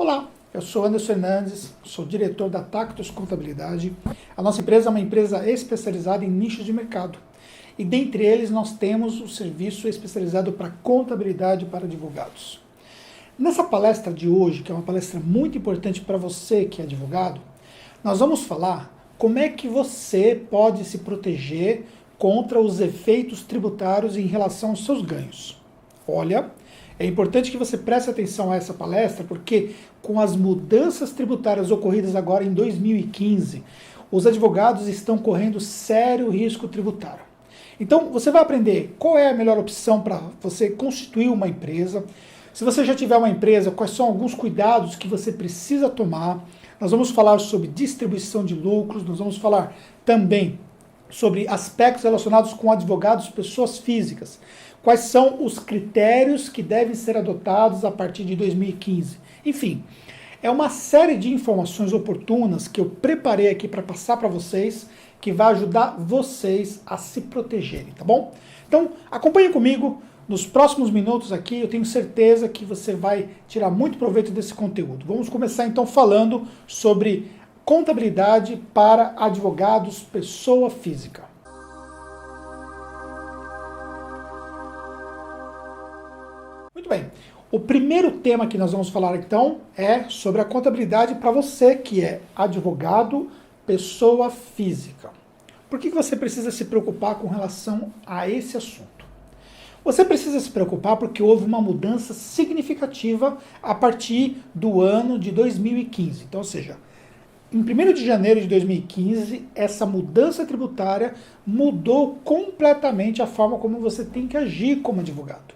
Olá, eu sou Anderson Fernandes, sou diretor da Tactus Contabilidade. A nossa empresa é uma empresa especializada em nichos de mercado. E dentre eles nós temos o serviço especializado para contabilidade para advogados. Nessa palestra de hoje, que é uma palestra muito importante para você que é advogado, nós vamos falar como é que você pode se proteger contra os efeitos tributários em relação aos seus ganhos. Olha, é importante que você preste atenção a essa palestra, porque com as mudanças tributárias ocorridas agora em 2015, os advogados estão correndo sério risco tributário. Então, você vai aprender qual é a melhor opção para você constituir uma empresa. Se você já tiver uma empresa, quais são alguns cuidados que você precisa tomar. Nós vamos falar sobre distribuição de lucros, nós vamos falar também sobre aspectos relacionados com advogados, pessoas físicas. Quais são os critérios que devem ser adotados a partir de 2015. Enfim, é uma série de informações oportunas que eu preparei aqui para passar para vocês, que vai ajudar vocês a se protegerem, tá bom? Então, acompanhe comigo nos próximos minutos aqui, eu tenho certeza que você vai tirar muito proveito desse conteúdo. Vamos começar então falando sobre contabilidade para advogados, pessoa física. Muito bem, o primeiro tema que nós vamos falar então é sobre a contabilidade para você que é advogado, pessoa física. Por que você precisa se preocupar com relação a esse assunto? Você precisa se preocupar porque houve uma mudança significativa a partir do ano de 2015. Então, ou seja, em 1º de janeiro de 2015, essa mudança tributária mudou completamente a forma como você tem que agir como advogado.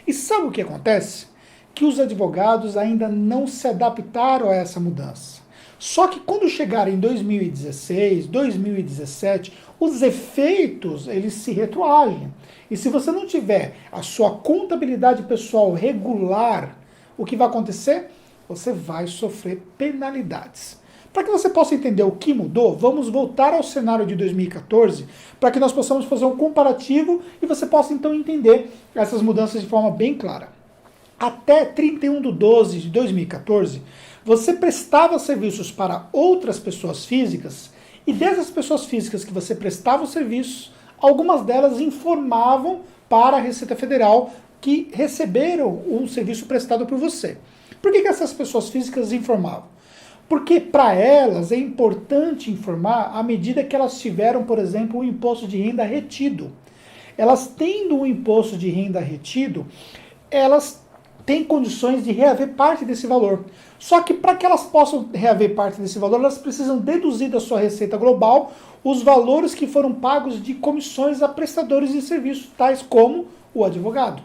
E sabe o que acontece? Que os advogados ainda não se adaptaram a essa mudança. Só que quando chegar em 2016, 2017, os efeitos eles se retroagem. E se você não tiver a sua contabilidade pessoal regular, o que vai acontecer? Você vai sofrer penalidades. Para que você possa entender o que mudou, vamos voltar ao cenário de 2014 para que nós possamos fazer um comparativo e você possa então entender essas mudanças de forma bem clara. Até 31/12 de 2014, você prestava serviços para outras pessoas físicas e dessas pessoas físicas que você prestava os serviços, algumas delas informavam para a Receita Federal que receberam um serviço prestado por você. Por que essas pessoas físicas informavam? Porque para elas é importante informar à medida que elas tiveram, por exemplo, o imposto de renda retido. Elas tendo um imposto de renda retido, elas têm condições de reaver parte desse valor. Só que para que elas possam reaver parte desse valor, elas precisam deduzir da sua receita global os valores que foram pagos de comissões a prestadores de serviços, tais como o advogado.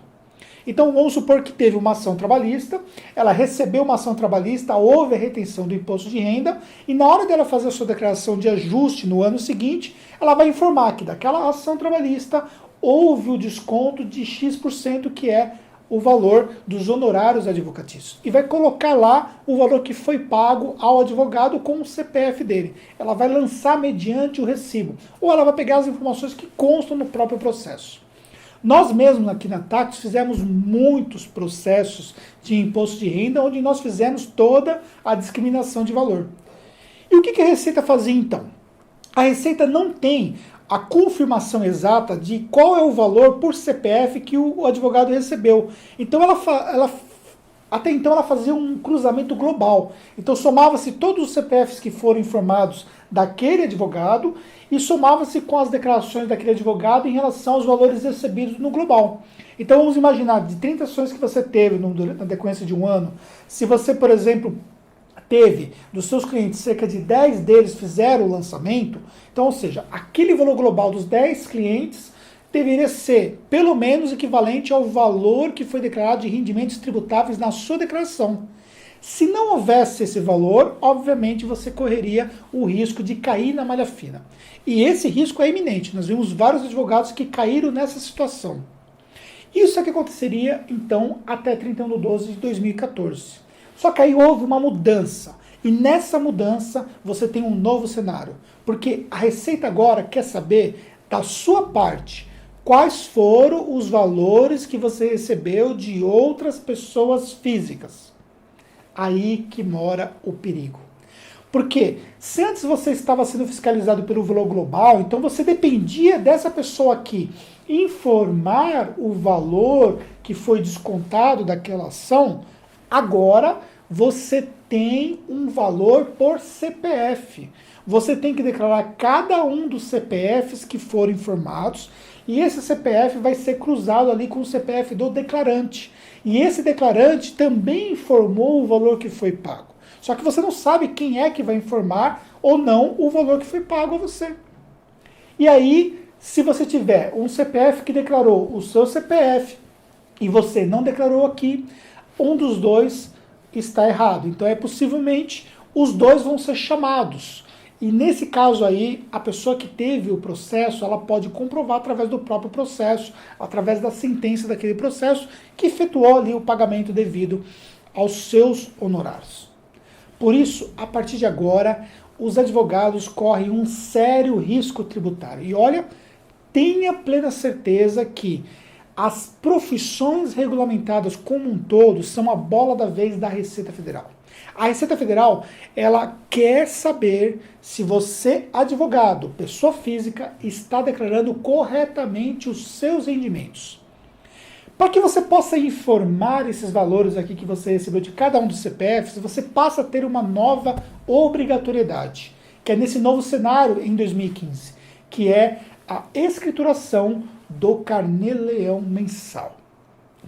Então vamos supor que teve uma ação trabalhista, ela recebeu uma ação trabalhista, houve a retenção do imposto de renda, e na hora dela fazer a sua declaração de ajuste no ano seguinte, ela vai informar que daquela ação trabalhista houve o desconto de X%, que é o valor dos honorários advocatícios. E vai colocar lá o valor que foi pago ao advogado com o CPF dele. Ela vai lançar mediante o recibo. Ou ela vai pegar as informações que constam no próprio processo. Nós mesmos aqui na Tactus fizemos muitos processos de imposto de renda, onde nós fizemos toda a discriminação de valor. E o que a Receita fazia então? A Receita não tem a confirmação exata de qual é o valor por CPF que o advogado recebeu. Então até então ela fazia um cruzamento global. Então somava-se todos os CPFs que foram informados daquele advogado e somava-se com as declarações daquele advogado em relação aos valores recebidos no global. Então vamos imaginar, de 30 ações que você teve na decorrência de um ano, se você, por exemplo, teve dos seus clientes, cerca de 10 deles fizeram o lançamento, então, ou seja, aquele valor global dos 10 clientes deveria ser pelo menos equivalente ao valor que foi declarado de rendimentos tributáveis na sua declaração. Se não houvesse esse valor, obviamente você correria o risco de cair na malha fina. E esse risco é iminente. Nós vimos vários advogados que caíram nessa situação. Isso é que aconteceria, então, até 31/12 de 2014. Só que aí houve uma mudança. E nessa mudança você tem um novo cenário. Porque a Receita agora quer saber da sua parte quais foram os valores que você recebeu de outras pessoas físicas. Aí que mora o perigo. Porque se antes você estava sendo fiscalizado pelo valor global, então você dependia dessa pessoa aqui informar o valor que foi descontado daquela ação, agora você tem um valor por CPF. Você tem que declarar cada um dos CPFs que foram informados e esse CPF vai ser cruzado ali com o CPF do declarante. E esse declarante também informou o valor que foi pago. Só que você não sabe quem é que vai informar ou não o valor que foi pago a você. E aí, se você tiver um CPF que declarou o seu CPF e você não declarou aqui, um dos dois está errado. Então, possivelmente, os dois vão ser chamados. E nesse caso aí, a pessoa que teve o processo, ela pode comprovar através do próprio processo, através da sentença daquele processo, que efetuou ali o pagamento devido aos seus honorários. Por isso, a partir de agora, os advogados correm um sério risco tributário. E olha, tenha plena certeza que as profissões regulamentadas como um todo são a bola da vez da Receita Federal. A Receita Federal, ela quer saber se você, advogado, pessoa física, está declarando corretamente os seus rendimentos. Para que você possa informar esses valores aqui que você recebeu de cada um dos CPFs, você passa a ter uma nova obrigatoriedade, que é nesse novo cenário em 2015, que é a escrituração do carnê-leão mensal.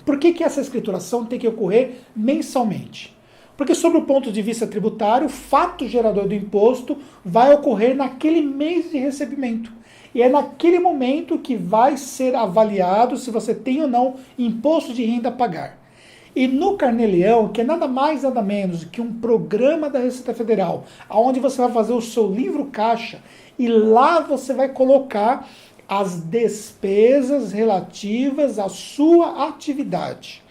Por que essa escrituração tem que ocorrer mensalmente? Porque, sob o ponto de vista tributário, o fato gerador do imposto vai ocorrer naquele mês de recebimento. E é naquele momento que vai ser avaliado se você tem ou não imposto de renda a pagar. E no Carnê-Leão, que é nada mais nada menos que um programa da Receita Federal, onde você vai fazer o seu livro caixa e lá você vai colocar as despesas relativas à sua atividade.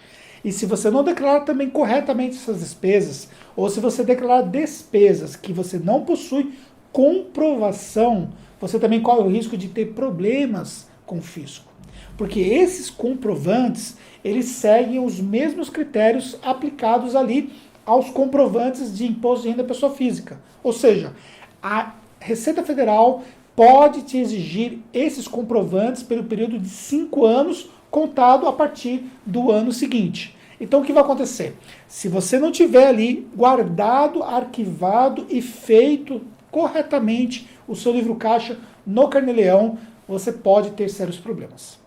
E se você não declarar também corretamente essas despesas, ou se você declarar despesas que você não possui comprovação, você também corre o risco de ter problemas com o fisco. Porque esses comprovantes, eles seguem os mesmos critérios aplicados ali aos comprovantes de imposto de renda da pessoa física. Ou seja, a Receita Federal pode te exigir esses comprovantes pelo período de 5 anos, contado a partir do ano seguinte. Então, o que vai acontecer? Se você não tiver ali guardado, arquivado e feito corretamente o seu livro caixa no Carnê-Leão, você pode ter sérios problemas.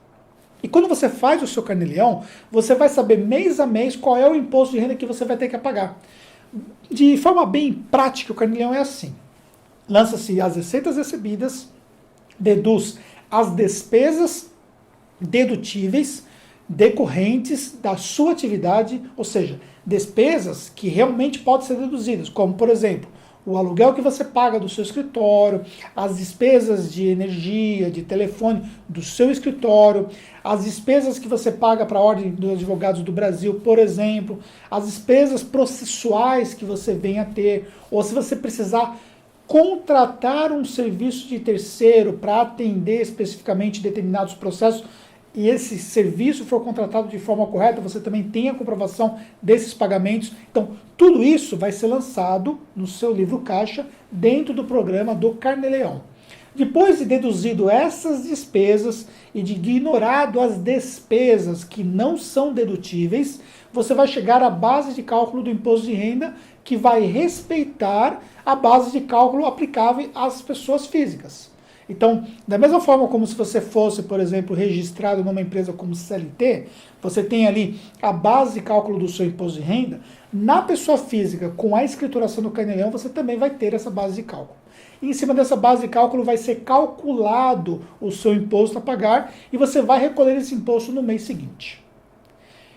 E quando você faz o seu Carnê-Leão, você vai saber mês a mês qual é o imposto de renda que você vai ter que pagar. De forma bem prática, o Carnê-Leão é assim. Lança-se as receitas recebidas, deduz as despesas dedutíveis decorrentes da sua atividade, ou seja, despesas que realmente podem ser deduzidas, como, por exemplo, o aluguel que você paga do seu escritório, as despesas de energia, de telefone do seu escritório, as despesas que você paga para a Ordem dos Advogados do Brasil, por exemplo, as despesas processuais que você venha a ter, ou se você precisar contratar um serviço de terceiro para atender especificamente determinados processos, e esse serviço for contratado de forma correta, você também tem a comprovação desses pagamentos. Então, tudo isso vai ser lançado no seu livro caixa dentro do programa do Carnê-Leão. Depois de deduzido essas despesas e de ignorado as despesas que não são dedutíveis, você vai chegar à base de cálculo do imposto de renda, que vai respeitar a base de cálculo aplicável às pessoas físicas. Então, da mesma forma como se você fosse, por exemplo, registrado numa empresa como CLT, você tem ali a base de cálculo do seu imposto de renda, na pessoa física, com a escrituração do Carnê-Leão, você também vai ter essa base de cálculo. E em cima dessa base de cálculo vai ser calculado o seu imposto a pagar e você vai recolher esse imposto no mês seguinte.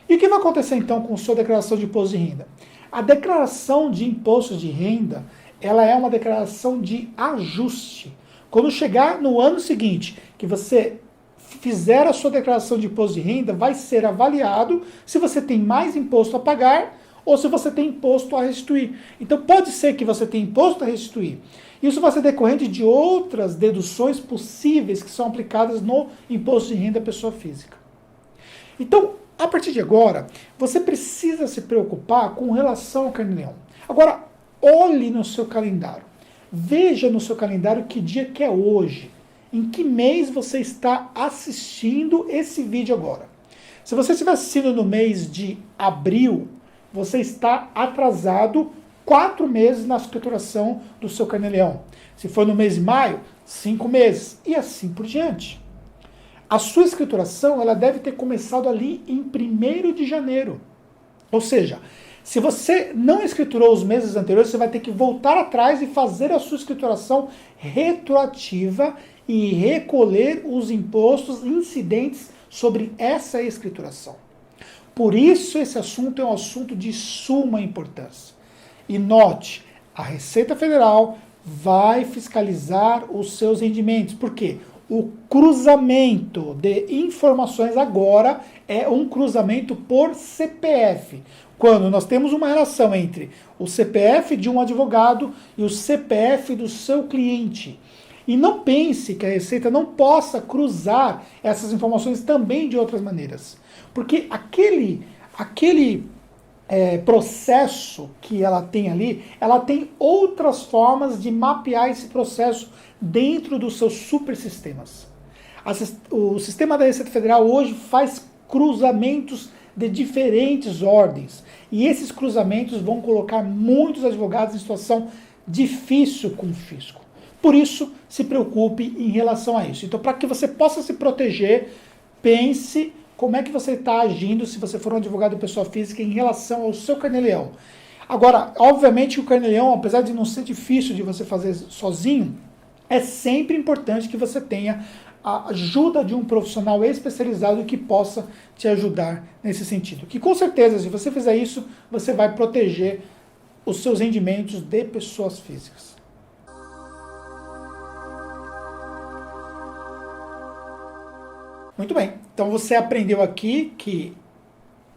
E o que vai acontecer então com a sua declaração de imposto de renda? A declaração de imposto de renda, ela é uma declaração de ajuste. Quando chegar no ano seguinte, que você fizer a sua declaração de imposto de renda, vai ser avaliado se você tem mais imposto a pagar ou se você tem imposto a restituir. Então pode ser que você tenha imposto a restituir. Isso vai ser decorrente de outras deduções possíveis que são aplicadas no imposto de renda da pessoa física. Então, a partir de agora, você precisa se preocupar com relação ao Carnê-Leão. Agora, olhe no seu calendário. Veja no seu calendário que dia que é hoje. Em que mês você está assistindo esse vídeo agora. Se você estiver assistindo no mês de abril, você está atrasado 4 meses na escrituração do seu Carnê-Leão. Se for no mês de maio, 5 meses. E assim por diante. A sua escrituração ela deve ter começado ali em 1º de janeiro. Ou seja, se você não escriturou os meses anteriores, você vai ter que voltar atrás e fazer a sua escrituração retroativa e recolher os impostos incidentes sobre essa escrituração. Por isso esse assunto é um assunto de suma importância. E note, a Receita Federal vai fiscalizar os seus rendimentos. Por quê? O cruzamento de informações agora é um cruzamento por CPF. Quando nós temos uma relação entre o CPF de um advogado e o CPF do seu cliente. E não pense que a Receita não possa cruzar essas informações também de outras maneiras. Porque aquele processo que ela tem ali, ela tem outras formas de mapear esse processo dentro dos seus supersistemas. O sistema da Receita Federal hoje faz cruzamentos de diferentes ordens. E esses cruzamentos vão colocar muitos advogados em situação difícil com o fisco. Por isso, se preocupe em relação a isso. Então, para que você possa se proteger, pense como é que você está agindo se você for um advogado de pessoa física em relação ao seu Carnê-Leão. Agora, obviamente o Carnê-Leão, apesar de não ser difícil de você fazer sozinho, é sempre importante que você tenha a ajuda de um profissional especializado que possa te ajudar nesse sentido. Que com certeza, se você fizer isso, você vai proteger os seus rendimentos de pessoas físicas. Muito bem, então você aprendeu aqui que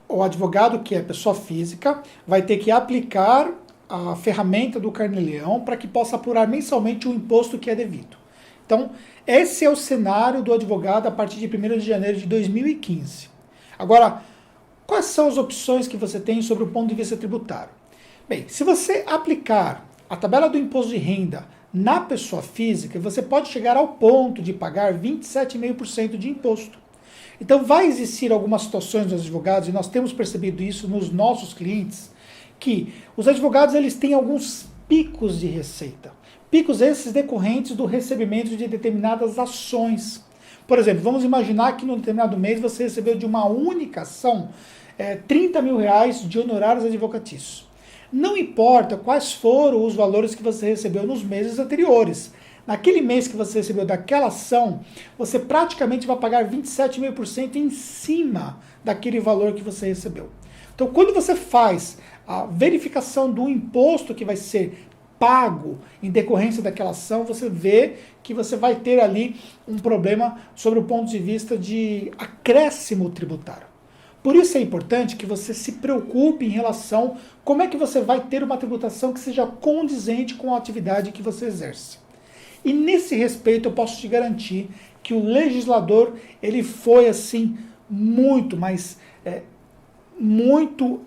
o advogado que é pessoa física vai ter que aplicar a ferramenta do Carnê-Leão para que possa apurar mensalmente o imposto que é devido. Então, esse é o cenário do advogado a partir de 1º de janeiro de 2015. Agora, quais são as opções que você tem sobre o ponto de vista tributário? Bem, se você aplicar a tabela do imposto de renda na pessoa física, você pode chegar ao ponto de pagar 27,5% de imposto. Então vai existir algumas situações dos advogados, e nós temos percebido isso nos nossos clientes, que os advogados eles têm alguns picos de receita. Picos esses decorrentes do recebimento de determinadas ações. Por exemplo, vamos imaginar que num determinado mês você recebeu de uma única ação 30 mil reais de honorários advocatícios. Não importa quais foram os valores que você recebeu nos meses anteriores. Naquele mês que você recebeu daquela ação, você praticamente vai pagar 27,5% em cima daquele valor que você recebeu. Então, quando você faz a verificação do imposto que vai ser pago em decorrência daquela ação, você vê que você vai ter ali um problema sobre o ponto de vista de acréscimo tributário. Por isso é importante que você se preocupe em relação a como é que você vai ter uma tributação que seja condizente com a atividade que você exerce. E nesse respeito eu posso te garantir que o legislador ele foi assim muito, mas muito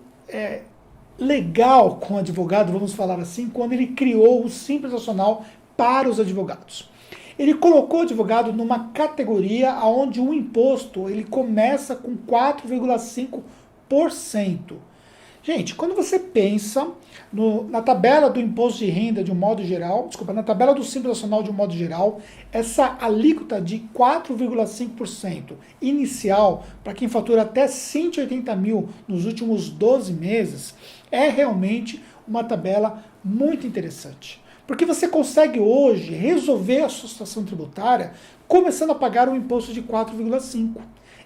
legal com o advogado, vamos falar assim, quando ele criou o Simples Nacional para os advogados. Ele colocou o advogado numa categoria onde o imposto ele começa com 4,5%. Gente, quando você pensa na tabela do imposto de renda de um modo geral, na tabela do Simples Nacional de um modo geral, essa alíquota de 4,5% inicial, para quem fatura até 180 mil nos últimos 12 meses, é realmente uma tabela muito interessante. Porque você consegue hoje resolver a sua situação tributária começando a pagar um imposto de 4,5%.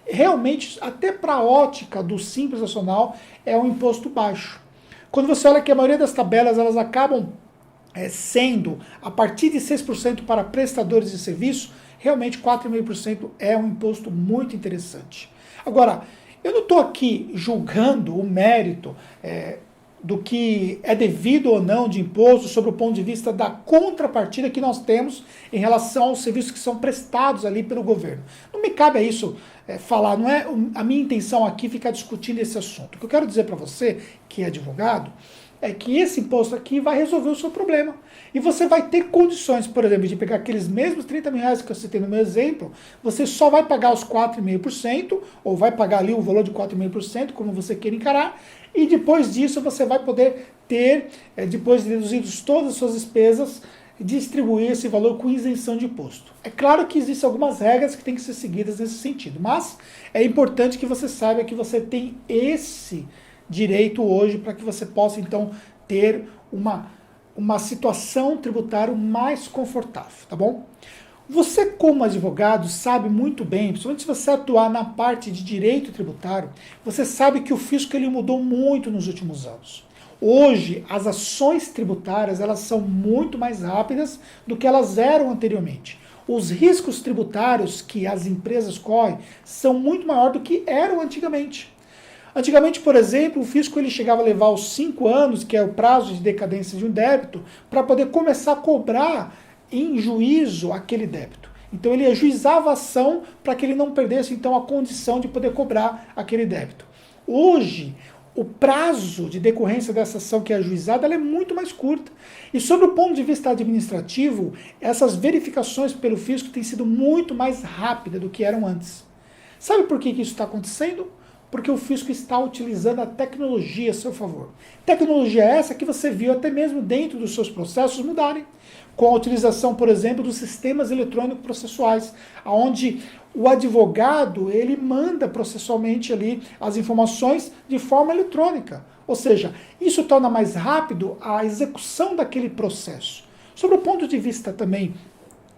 Realmente, até para a ótica do Simples Nacional, é um imposto baixo. Quando você olha que a maioria das tabelas elas acabam sendo a partir de 6% para prestadores de serviço, realmente 4,5% é um imposto muito interessante. Agora, eu não estou aqui julgando o mérito do que é devido ou não de imposto, sobre o ponto de vista da contrapartida que nós temos em relação aos serviços que são prestados ali pelo governo. Não me cabe a isso falar, não é a minha intenção aqui ficar discutindo esse assunto. O que eu quero dizer para você, que é advogado, é que esse imposto aqui vai resolver o seu problema. E você vai ter condições, por exemplo, de pegar aqueles mesmos 30 mil reais que eu citei no meu exemplo, você só vai pagar os 4,5%, ou vai pagar ali o valor de 4,5%, como você queira encarar, e depois disso você vai poder ter, depois de deduzidos todas as suas despesas, distribuir esse valor com isenção de imposto. É claro que existem algumas regras que têm que ser seguidas nesse sentido, mas é importante que você saiba que você tem esse direito hoje para que você possa, então, ter uma situação tributária mais confortável, tá bom? Você, como advogado, sabe muito bem, principalmente se você atuar na parte de direito tributário, você sabe que o fisco ele mudou muito nos últimos anos. Hoje, as ações tributárias elas são muito mais rápidas do que elas eram anteriormente. Os riscos tributários que as empresas correm são muito maiores do que eram antigamente. Antigamente, por exemplo, o fisco ele chegava a levar os 5 anos, que é o prazo de decadência de um débito, para poder começar a cobrar em juízo aquele débito. Então ele ajuizava a ação para que ele não perdesse então a condição de poder cobrar aquele débito. Hoje, o prazo de decorrência dessa ação que é ajuizada ela é muito mais curta. E sobre o ponto de vista administrativo, essas verificações pelo fisco têm sido muito mais rápidas do que eram antes. Sabe por que isso está acontecendo? Porque o fisco está utilizando a tecnologia a seu favor. Tecnologia essa que você viu até mesmo dentro dos seus processos mudarem, com a utilização, por exemplo, dos sistemas eletrônicos processuais, onde o advogado ele manda processualmente ali as informações de forma eletrônica. Ou seja, isso torna mais rápido a execução daquele processo. Sobre o ponto de vista também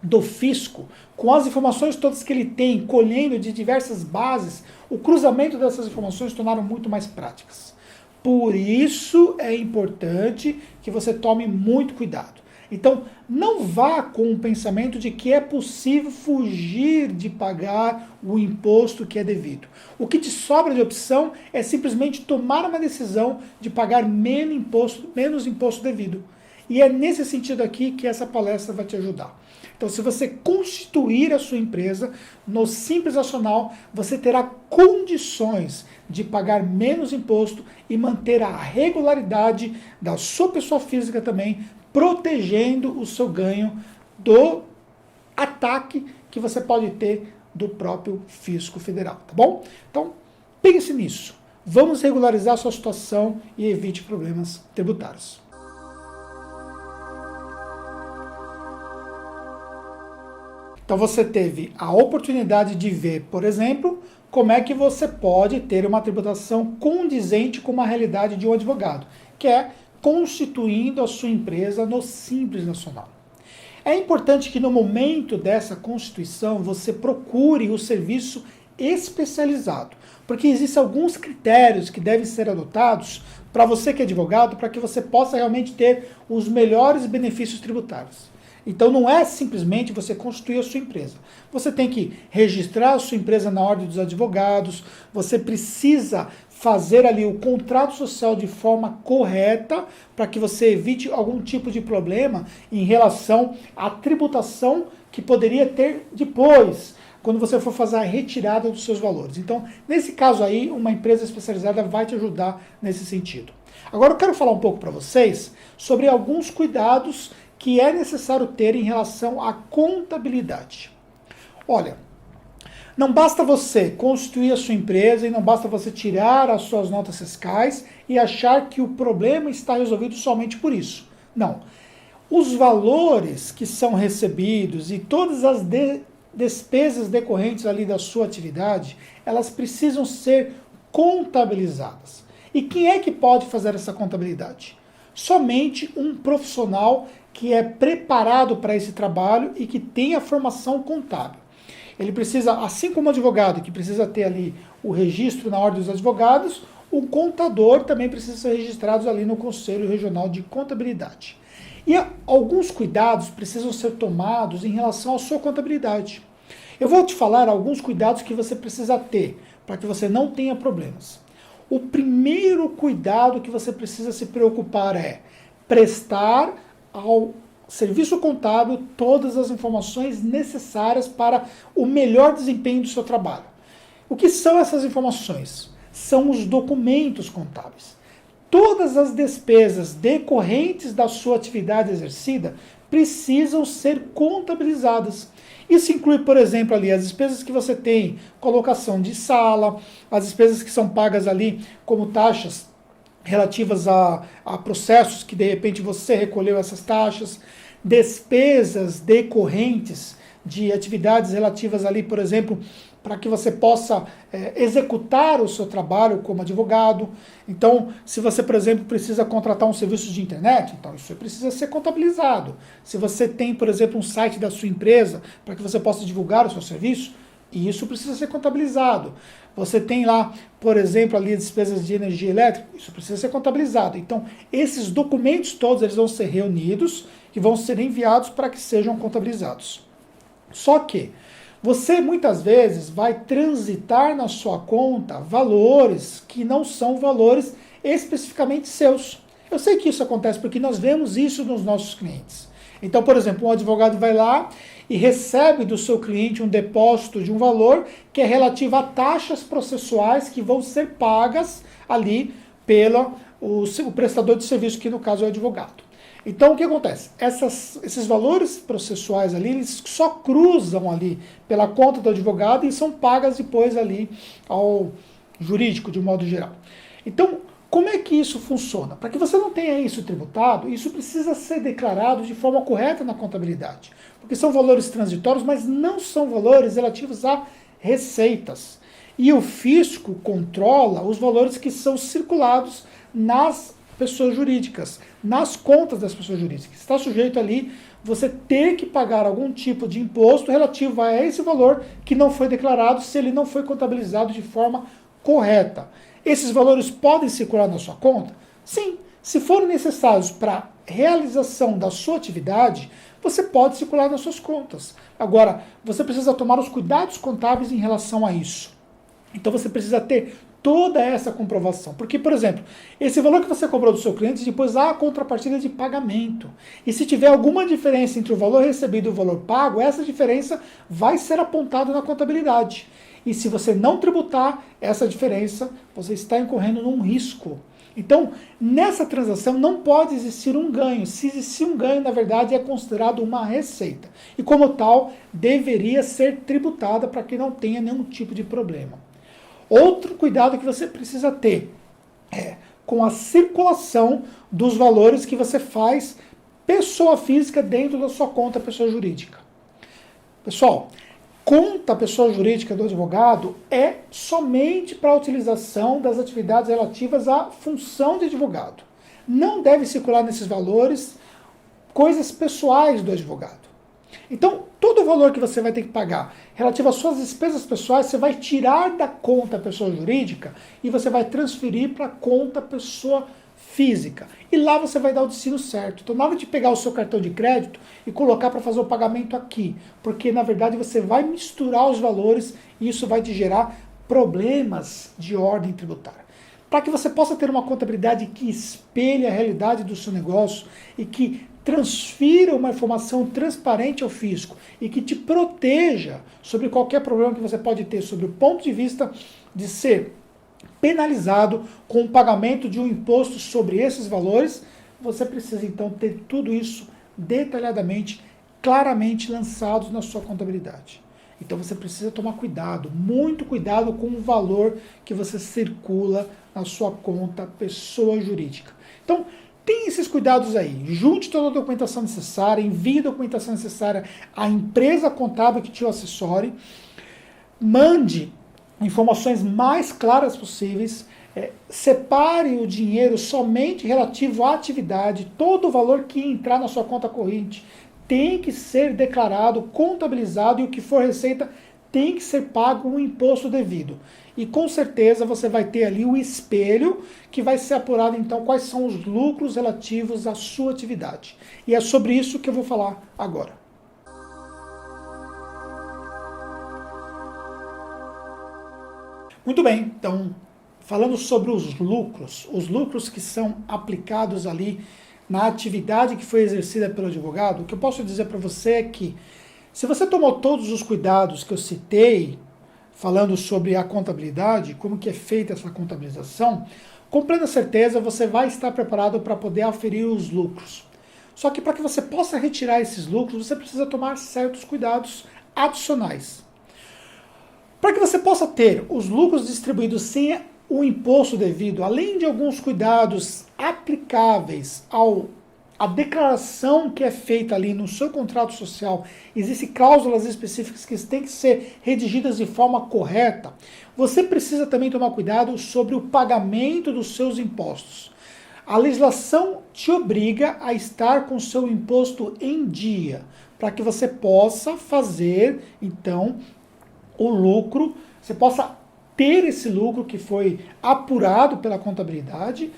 do fisco, com as informações todas que ele tem, colhendo de diversas bases, o cruzamento dessas informações tornaram muito mais práticas. Por isso é importante que você tome muito cuidado. Então, não vá com o pensamento de que é possível fugir de pagar o imposto que é devido. O que te sobra de opção é simplesmente tomar uma decisão de pagar menos imposto devido. E é nesse sentido aqui que essa palestra vai te ajudar. Então, se você constituir a sua empresa no Simples Nacional, você terá condições de pagar menos imposto e manter a regularidade da sua pessoa física também, protegendo o seu ganho do ataque que você pode ter do próprio fisco federal, tá bom? Então, pense nisso. Vamos regularizar a sua situação e evite problemas tributários. Então você teve a oportunidade de ver, por exemplo, como é que você pode ter uma tributação condizente com uma realidade de um advogado, que é constituindo a sua empresa no Simples Nacional. É importante que no momento dessa constituição você procure o serviço especializado, porque existem alguns critérios que devem ser adotados para você que é advogado, para que você possa realmente ter os melhores benefícios tributários. Então não é simplesmente você constituir a sua empresa. Você tem que registrar a sua empresa na ordem dos advogados, você precisa fazer ali o contrato social de forma correta para que você evite algum tipo de problema em relação à tributação que poderia ter depois, quando você for fazer a retirada dos seus valores. Então, nesse caso aí, uma empresa especializada vai te ajudar nesse sentido. Agora eu quero falar um pouco para vocês sobre alguns cuidados que é necessário ter em relação à contabilidade. Olha, não basta você constituir a sua empresa e não basta você tirar as suas notas fiscais e achar que o problema está resolvido somente por isso. Não. Os valores que são recebidos e todas as despesas decorrentes ali da sua atividade, elas precisam ser contabilizadas. E quem é que pode fazer essa contabilidade? Somente um profissional que é preparado para esse trabalho e que tem a formação contábil. Ele precisa, assim como o advogado, que precisa ter ali o registro na ordem dos advogados, o contador também precisa ser registrado ali no Conselho Regional de Contabilidade. E alguns cuidados precisam ser tomados em relação à sua contabilidade. Eu vou te falar alguns cuidados que você precisa ter para que você não tenha problemas. o primeiro cuidado que você precisa se preocupar é prestar ao serviço contábil todas as informações necessárias para o melhor desempenho do seu trabalho. O que são essas informações? São os documentos contábeis. Todas as despesas decorrentes da sua atividade exercida precisam ser contabilizadas. Isso inclui, por exemplo, ali as despesas que você tem, colocação de sala, as despesas que são pagas ali como taxas relativas a processos que de repente você recolheu essas taxas, despesas decorrentes de atividades relativas ali, por exemplo, para que você possa executar o seu trabalho como advogado. Então, se você, por exemplo, precisa contratar um serviço de internet, então isso precisa ser contabilizado. Se você tem, por exemplo, um site da sua empresa para que você possa divulgar o seu serviço, isso precisa ser contabilizado. Você tem lá, por exemplo, ali despesas de energia elétrica, isso precisa ser contabilizado. Então, esses documentos todos eles vão ser reunidos e vão ser enviados para que sejam contabilizados. Só que você muitas vezes vai transitar na sua conta valores que não são valores especificamente seus. Eu sei que isso acontece porque nós vemos isso nos nossos clientes. Então, por exemplo, um advogado vai lá e recebe do seu cliente um depósito de um valor que é relativo a taxas processuais que vão ser pagas ali pelo o prestador de serviço, que no caso é o advogado. Então, o que acontece? Esses valores processuais ali, eles só cruzam ali pela conta do advogado e são pagas depois ali ao jurídico, de um modo geral. Então, como é que isso funciona? Para que você não tenha isso tributado, isso precisa ser declarado de forma correta na contabilidade. Porque são valores transitórios, mas não são valores relativos a receitas. E o fisco controla os valores que são circulados nas pessoas jurídicas, nas contas das pessoas jurídicas. Está sujeito ali você ter que pagar algum tipo de imposto relativo a esse valor que não foi declarado se ele não foi contabilizado de forma correta. Esses valores podem circular na sua conta? Sim. Se forem necessários para realização da sua atividade, você pode circular nas suas contas. Agora, você precisa tomar os cuidados contábeis em relação a isso. Então você precisa ter toda essa comprovação. Porque, por exemplo, esse valor que você cobrou do seu cliente, depois há a contrapartida de pagamento. E se tiver alguma diferença entre o valor recebido e o valor pago, essa diferença vai ser apontada na contabilidade. E se você não tributar essa diferença, você está incorrendo num risco. Então, nessa transação não pode existir um ganho. Se existir um ganho, na verdade, é considerado uma receita. E como tal, deveria ser tributada para que não tenha nenhum tipo de problema. Outro cuidado que você precisa ter é com a circulação dos valores que você faz pessoa física dentro da sua conta pessoa jurídica. Pessoal, conta pessoa jurídica do advogado é somente para a utilização das atividades relativas à função de advogado. Não deve circular nesses valores coisas pessoais do advogado. Então, todo o valor que você vai ter que pagar relativo às suas despesas pessoais, você vai tirar da conta pessoa jurídica e você vai transferir para a conta pessoa física. E lá você vai dar o destino certo. Então, na hora de pegar o seu cartão de crédito e colocar para fazer o pagamento aqui, porque na verdade você vai misturar os valores e isso vai te gerar problemas de ordem tributária. Para que você possa ter uma contabilidade que espelhe a realidade do seu negócio e que transfira uma informação transparente ao fisco e que te proteja sobre qualquer problema que você pode ter sobre o ponto de vista de ser penalizado com o pagamento de um imposto sobre esses valores, você precisa então ter tudo isso detalhadamente, claramente lançados na sua contabilidade. Então você precisa tomar cuidado, muito cuidado com o valor que você circula na sua conta pessoa jurídica. Então, tem esses cuidados aí. Junte toda a documentação necessária, envie a documentação necessária à empresa contábil que te assessore, mande informações mais claras possíveis, separe o dinheiro somente relativo à atividade, todo o valor que entrar na sua conta corrente tem que ser declarado, contabilizado e o que for receita tem que ser pago um imposto devido. E com certeza você vai ter ali o espelho que vai ser apurado então quais são os lucros relativos à sua atividade. E é sobre isso que eu vou falar agora. Muito bem, então falando sobre os lucros que são aplicados ali na atividade que foi exercida pelo advogado, o que eu posso dizer para você é que, se você tomou todos os cuidados que eu citei, falando sobre a contabilidade, como que é feita essa contabilização, com plena certeza você vai estar preparado para poder aferir os lucros. Só que para que você possa retirar esses lucros, você precisa tomar certos cuidados adicionais. Para que você possa ter os lucros distribuídos sem o imposto devido, além de alguns cuidados aplicáveis à declaração que é feita ali no seu contrato social, existem cláusulas específicas que têm que ser redigidas de forma correta, você precisa também tomar cuidado sobre o pagamento dos seus impostos. A legislação te obriga a estar com o seu imposto em dia, para que você possa fazer, então, o lucro, você possa ter esse lucro que foi apurado pela contabilidade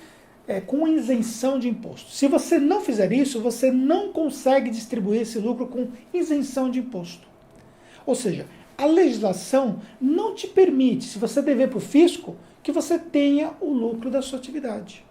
com isenção de imposto. Se você não fizer isso, você não consegue distribuir esse lucro com isenção de imposto. Ou seja, a legislação não te permite, se você dever para o fisco, que você tenha o lucro da sua atividade.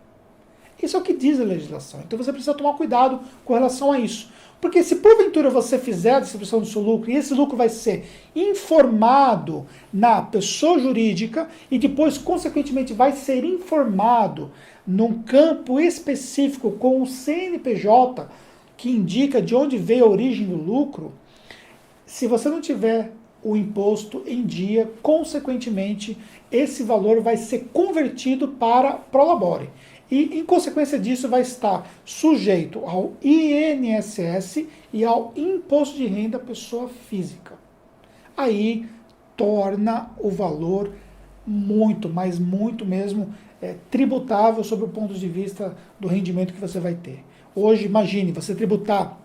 Isso é o que diz a legislação. Então você precisa tomar cuidado com relação a isso. Porque se porventura você fizer a distribuição do seu lucro, e esse lucro vai ser informado na pessoa jurídica e depois, consequentemente, vai ser informado num campo específico com o CNPJ, que indica de onde veio a origem do lucro, se você não tiver o imposto em dia, consequentemente, esse valor vai ser convertido para Prolabore. E, em consequência disso, vai estar sujeito ao INSS e ao Imposto de Renda Pessoa Física. Aí torna o valor muito, mas muito mesmo, tributável sob o ponto de vista do rendimento que você vai ter. Hoje, imagine, você tributar,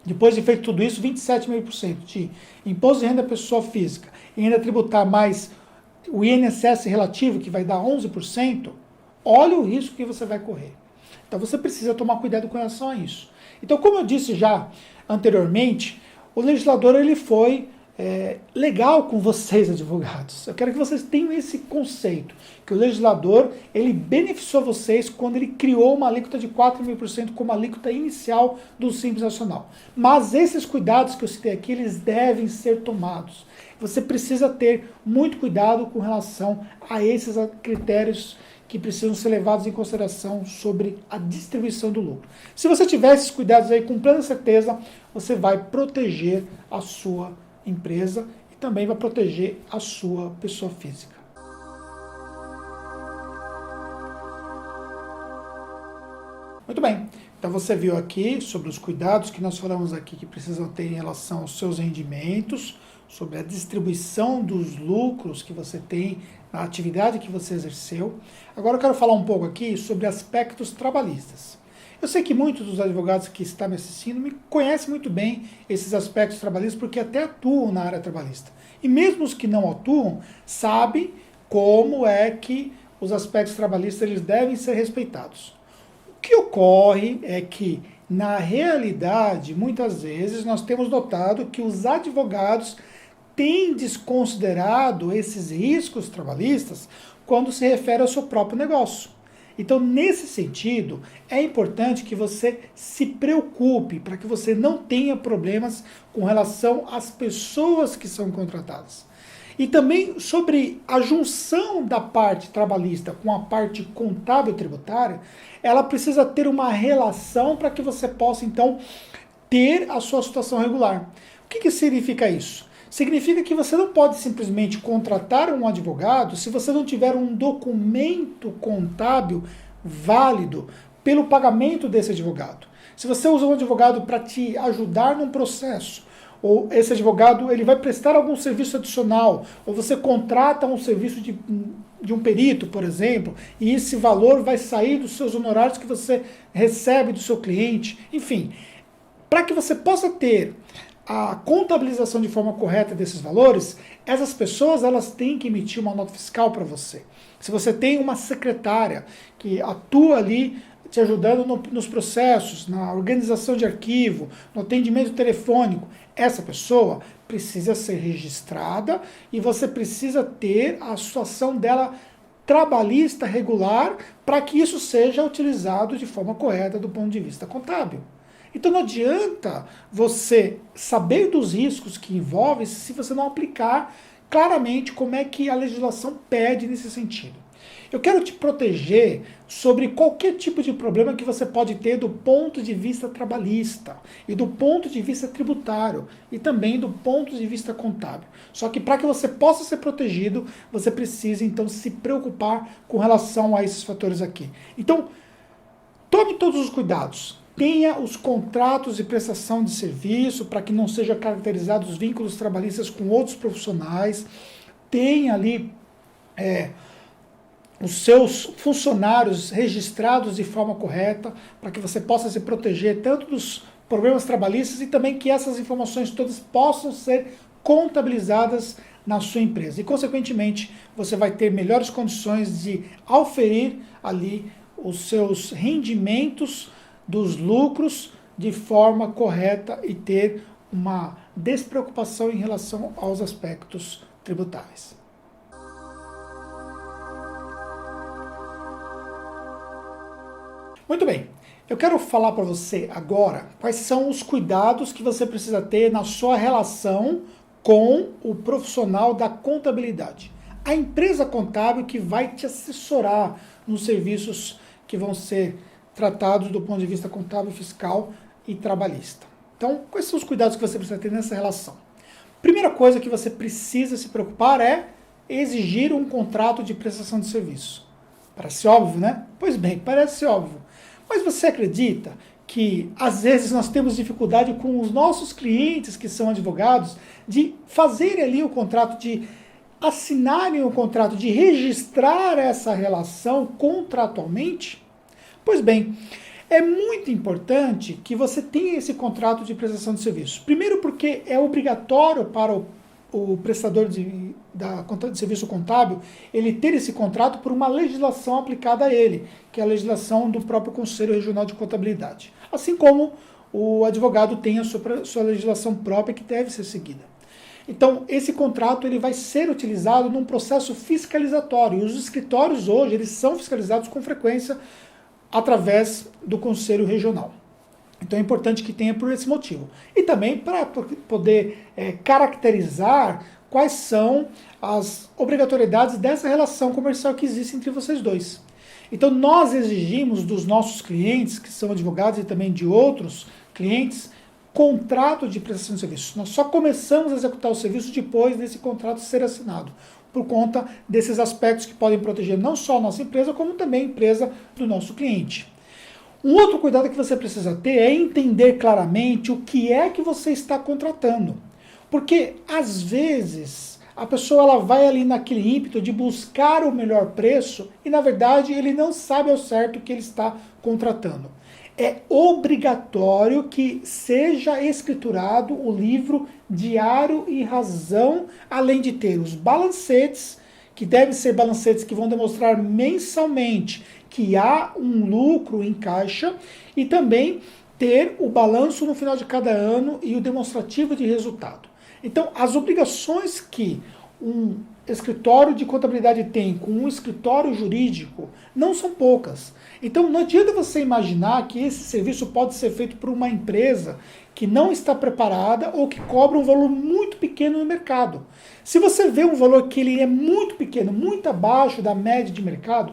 depois de feito tudo isso, 27,5% de Imposto de Renda Pessoa Física, e ainda tributar mais o INSS relativo, que vai dar 11%, olha o risco que você vai correr. Então você precisa tomar cuidado com relação a isso. Então, como eu disse já anteriormente, o legislador ele foi legal com vocês, advogados. Eu quero que vocês tenham esse conceito, que o legislador ele beneficiou vocês quando ele criou uma alíquota de 4.000% como alíquota inicial do Simples Nacional. Mas esses cuidados que eu citei aqui, eles devem ser tomados. Você precisa ter muito cuidado com relação a esses critérios que precisam ser levados em consideração sobre a distribuição do lucro. Se você tiver esses cuidados aí, com plena certeza, você vai proteger a sua empresa e também vai proteger a sua pessoa física. Muito bem, então você viu aqui sobre os cuidados que nós falamos aqui que precisam ter em relação aos seus rendimentos, sobre a distribuição dos lucros que você tem na atividade que você exerceu. Agora eu quero falar um pouco aqui sobre aspectos trabalhistas. Eu sei que muitos dos advogados que estão me assistindo me conhecem muito bem esses aspectos trabalhistas porque até atuam na área trabalhista. E mesmo os que não atuam, sabem como é que os aspectos trabalhistas eles devem ser respeitados. O que ocorre é que, na realidade, muitas vezes nós temos notado que os advogados têm desconsiderado esses riscos trabalhistas quando se refere ao seu próprio negócio. Então, nesse sentido, é importante que você se preocupe para que você não tenha problemas com relação às pessoas que são contratadas. E também sobre a junção da parte trabalhista com a parte contábil e tributária, ela precisa ter uma relação para que você possa, então, ter a sua situação regular. O que significa isso? Significa que você não pode simplesmente contratar um advogado se você não tiver um documento contábil válido pelo pagamento desse advogado. Se você usa um advogado para te ajudar num processo, ou esse advogado ele vai prestar algum serviço adicional, ou você contrata um serviço de um perito, por exemplo, e esse valor vai sair dos seus honorários que você recebe do seu cliente, enfim, para que você possa ter a contabilização de forma correta desses valores, essas pessoas elas têm que emitir uma nota fiscal para você. Se você tem uma secretária que atua ali te ajudando nos processos, na organização de arquivo, no atendimento telefônico, essa pessoa precisa ser registrada e você precisa ter a situação dela trabalhista regular para que isso seja utilizado de forma correta do ponto de vista contábil. Então não adianta você saber dos riscos que envolvem se você não aplicar claramente como é que a legislação pede nesse sentido. Eu quero te proteger sobre qualquer tipo de problema que você pode ter do ponto de vista trabalhista e do ponto de vista tributário e também do ponto de vista contábil. Só que para que você possa ser protegido, você precisa então se preocupar com relação a esses fatores aqui. Então, tome todos os cuidados. Tenha os contratos de prestação de serviço para que não sejam caracterizados os vínculos trabalhistas com outros profissionais. Tenha ali os seus funcionários registrados de forma correta para que você possa se proteger tanto dos problemas trabalhistas e também que essas informações todas possam ser contabilizadas na sua empresa. E, consequentemente, você vai ter melhores condições de auferir ali os seus rendimentos dos lucros de forma correta e ter uma despreocupação em relação aos aspectos tributáveis. Muito bem, eu quero falar para você agora quais são os cuidados que você precisa ter na sua relação com o profissional da contabilidade. A empresa contábil que vai te assessorar nos serviços que vão ser tratados do ponto de vista contábil, fiscal e trabalhista. Então, quais são os cuidados que você precisa ter nessa relação? Primeira coisa que você precisa se preocupar é exigir um contrato de prestação de serviço. Parece óbvio, né? Pois bem, parece óbvio. Mas você acredita que, às vezes, nós temos dificuldade com os nossos clientes, que são advogados, de fazerem ali o contrato, de assinarem o contrato, de registrar essa relação contratualmente? Pois bem, é muito importante que você tenha esse contrato de prestação de serviço. Primeiro porque é obrigatório para o prestador de serviço contábil ele ter esse contrato por uma legislação aplicada a ele, que é a legislação do próprio Conselho Regional de Contabilidade. Assim como o advogado tem a sua legislação própria que deve ser seguida. Então, esse contrato ele vai ser utilizado num processo fiscalizatório. E os escritórios hoje eles são fiscalizados com frequência através do Conselho Regional. Então é importante que tenha por esse motivo. E também para poder caracterizar quais são as obrigatoriedades dessa relação comercial que existe entre vocês dois. Então nós exigimos dos nossos clientes, que são advogados e também de outros clientes, contrato de prestação de serviço. Nós só começamos a executar o serviço depois desse contrato ser assinado, por conta desses aspectos que podem proteger não só a nossa empresa, como também a empresa do nosso cliente. Um outro cuidado que você precisa ter é entender claramente o que é que você está contratando. Porque, às vezes, a pessoa ela vai ali naquele ímpeto de buscar o melhor preço e, na verdade, ele não sabe ao certo o que ele está contratando. É obrigatório que seja escriturado o livro Diário e Razão, além de ter os balancetes, que devem ser balancetes que vão demonstrar mensalmente que há um lucro em caixa, e também ter o balanço no final de cada ano e o demonstrativo de resultado. Então, as obrigações que um escritório de contabilidade tem com um escritório jurídico não são poucas. Então não adianta você imaginar que esse serviço pode ser feito por uma empresa que não está preparada ou que cobra um valor muito pequeno no mercado. Se você vê um valor que ele é muito pequeno, muito abaixo da média de mercado,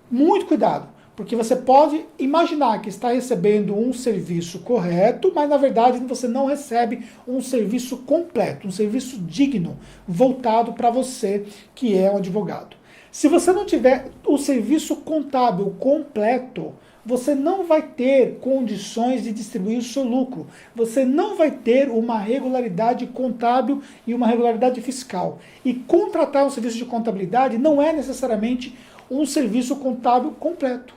muito cuidado, porque você pode imaginar que está recebendo um serviço correto, mas na verdade você não recebe um serviço completo, um serviço digno, voltado para você que é um advogado. Se você não tiver o serviço contábil completo, você não vai ter condições de distribuir o seu lucro. Você não vai ter uma regularidade contábil e uma regularidade fiscal. E contratar um serviço de contabilidade não é necessariamente um serviço contábil completo.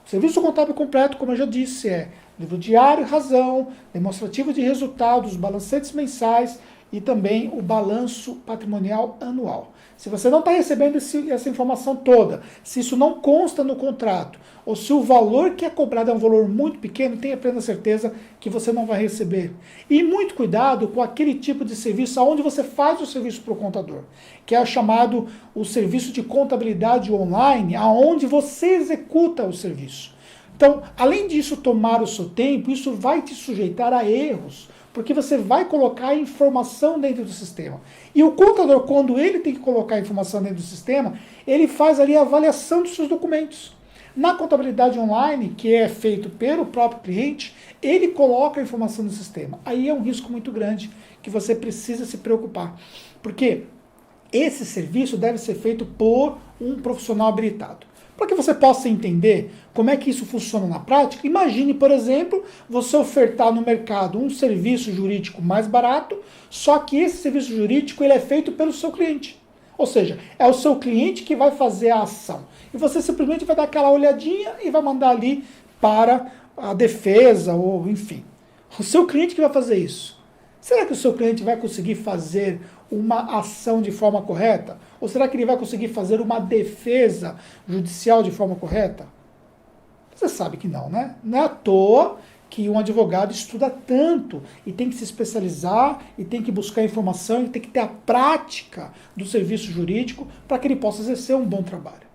O serviço contábil completo, como eu já disse, é livro diário, razão, demonstrativo de resultados, balancetes mensais e também o balanço patrimonial anual. Se você não está recebendo essa informação toda, se isso não consta no contrato, ou se o valor que é cobrado é um valor muito pequeno, tenha plena certeza que você não vai receber. E muito cuidado com aquele tipo de serviço onde você faz o serviço para o contador, que é chamado o serviço de contabilidade online, aonde você executa o serviço. Então, além disso tomar o seu tempo, isso vai te sujeitar a erros, porque você vai colocar a informação dentro do sistema. E o contador, quando ele tem que colocar a informação dentro do sistema, ele faz ali a avaliação dos seus documentos. Na contabilidade online, que é feito pelo próprio cliente, ele coloca a informação no sistema. Aí é um risco muito grande que você precisa se preocupar. Porque esse serviço deve ser feito por um profissional habilitado. Para que você possa entender como é que isso funciona na prática, imagine, por exemplo, você ofertar no mercado um serviço jurídico mais barato, só que esse serviço jurídico ele é feito pelo seu cliente. Ou seja, é o seu cliente que vai fazer a ação. E você simplesmente vai dar aquela olhadinha e vai mandar ali para a defesa, ou enfim. O seu cliente que vai fazer isso. Será que o seu cliente vai conseguir fazer uma ação de forma correta? Ou será que ele vai conseguir fazer uma defesa judicial de forma correta? Você sabe que não, né? Não é à toa que um advogado estuda tanto e tem que se especializar e tem que buscar informação e tem que ter a prática do serviço jurídico para que ele possa exercer um bom trabalho.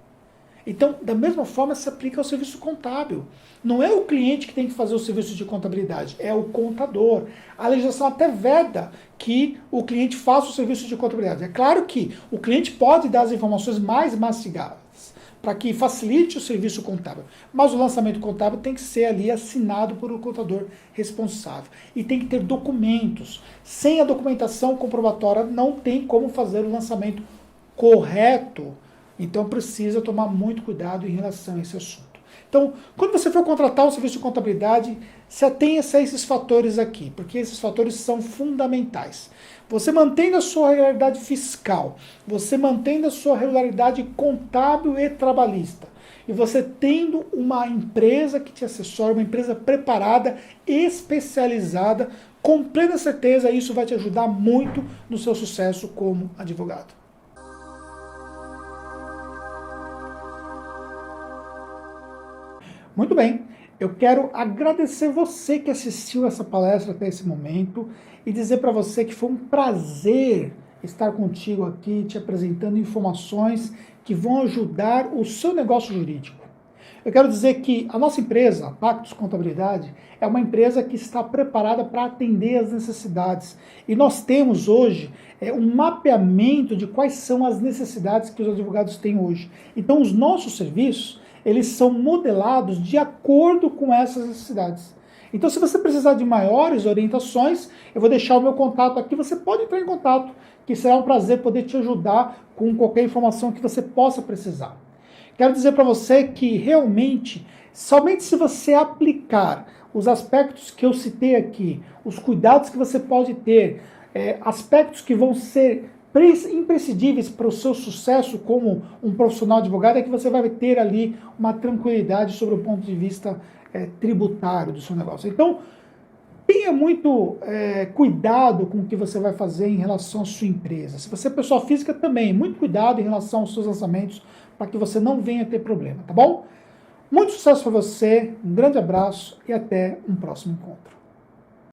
Então, da mesma forma, se aplica ao serviço contábil. Não é o cliente que tem que fazer o serviço de contabilidade, é o contador. A legislação até veda que o cliente faça o serviço de contabilidade. É claro que o cliente pode dar as informações mais mastigadas para que facilite o serviço contábil. Mas o lançamento contábil tem que ser ali assinado por um contador responsável. E tem que ter documentos. Sem a documentação comprobatória, não tem como fazer o lançamento correto. Então precisa tomar muito cuidado em relação a esse assunto. Então, quando você for contratar um serviço de contabilidade, se atenha-se a esses fatores aqui, porque esses fatores são fundamentais. Você mantendo a sua regularidade fiscal, você mantendo a sua regularidade contábil e trabalhista, e você tendo uma empresa que te assessora, uma empresa preparada, especializada, com plena certeza isso vai te ajudar muito no seu sucesso como advogado. Muito bem, eu quero agradecer você que assistiu essa palestra até esse momento e dizer para você que foi um prazer estar contigo aqui, te apresentando informações que vão ajudar o seu negócio jurídico. Eu quero dizer que a nossa empresa, Pactos Contabilidade, é uma empresa que está preparada para atender as necessidades. E nós temos hoje um mapeamento de quais são as necessidades que os advogados têm hoje. Então, os nossos serviços, eles são modelados de acordo com essas necessidades. Então, se você precisar de maiores orientações, eu vou deixar o meu contato aqui, você pode entrar em contato, que será um prazer poder te ajudar com qualquer informação que você possa precisar. Quero dizer para você que realmente, somente se você aplicar os aspectos que eu citei aqui, os cuidados que você pode ter, aspectos que vão ser imprescindíveis para o seu sucesso como um profissional advogado, é que você vai ter ali uma tranquilidade sobre o ponto de vista tributário do seu negócio. Então, tenha muito cuidado com o que você vai fazer em relação à sua empresa. Se você é pessoa física também, muito cuidado em relação aos seus lançamentos para que você não venha ter problema, tá bom? Muito sucesso para você, um grande abraço e até um próximo encontro.